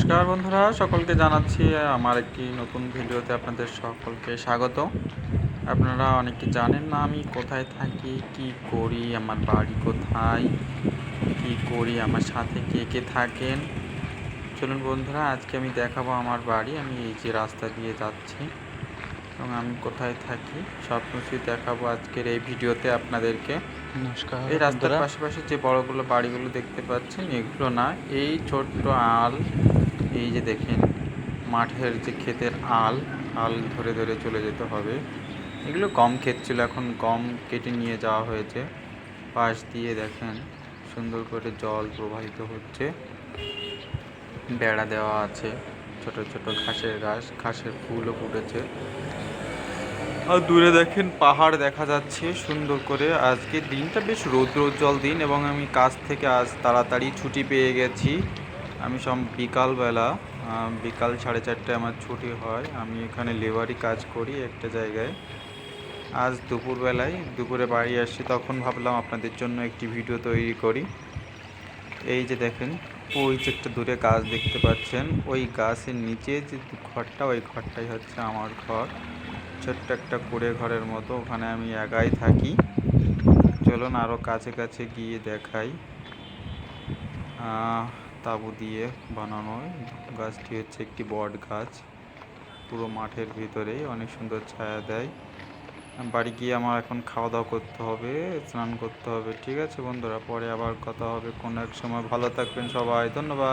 নমস্কার বন্ধুরা, সকলকে জানাচ্ছি আমার একটি নতুন ভিডিওতে আপনাদের সকলকে স্বাগত। আপনারা অনেকে জানেন না আমি কোথায় থাকি, কি করি, আমার বাড়ি কোথায়, কি করি, আমার সাথে কে কে থাকেন। চলুন বন্ধুরা, আজকে আমি দেখাবো আমার বাড়ি। আমি এই যে রাস্তা দিয়ে যাচ্ছি এবং আমি কোথায় থাকি সব কিছুই দেখাবো আজকের এই ভিডিওতে আপনাদেরকে। নমস্কার এই রাস্তার বন্ধুরা। পাশে যে বড়গুলো বাড়িগুলো দেখতে পাচ্ছেন, এগুলো না, এই ছোট্ট আল, এই যে দেখেন মাঠের যে ক্ষেতের আল, আল ধরে ধরে চলে যেতে হবে। এগুলো গম ক্ষেত ছিল, এখন গম কেটে নিয়ে যাওয়া হয়েছে। পাশ দিয়ে দেখেন সুন্দর করে জল প্রবাহিত হচ্ছে, বেড়া দেওয়া আছে, ছোট ছোট ঘাসের গাছ, ঘাসের ফুলও ফুটেছে। আর দূরে দেখেন পাহাড় দেখা যাচ্ছে সুন্দর করে। আজকে দিনটা বেশ রৌদ্রোজ্জ্বল দিন এবং আমি কাজ থেকে আজ তাড়াতাড়ি ছুটি পেয়ে গেছি। আমি বিকালবেলা, বিকাল 4:30টায় আমার ছুটি হয়। আমি এখানে লেবারি কাজ করি একটা জায়গায়। আজ দুপুরে বাড়ি আসছি, তখন ভাবলাম আপনাদের জন্য একটি ভিডিও তৈরি করি। এই যে দেখেন, ওই যে একটা দূরে গাছ দেখতে পাচ্ছেন, ওই গাছের নিচে যে ঘরটা, ওই ঘরটাই হচ্ছে আমার ঘর। ছোট্ট একটা কুঁড়ে ঘরের মতো, ওখানে আমি একাই থাকি। চলুন আরও কাছে কাছে গিয়ে দেখাই। তাঁবু দিয়ে বানানো গাছটি হচ্ছে একটি বট গাছ, পুরো মাঠের ভিতরেই, অনেক সুন্দর ছায়া দেয়। বাড়ি গিয়ে আমার এখন খাওয়া দাওয়া করতে হবে, স্নান করতে হবে। ঠিক আছে বন্ধুরা, পরে আবার কথা হবে কোনো এক সময়। ভালো থাকবেন সবাই, ধন্যবাদ।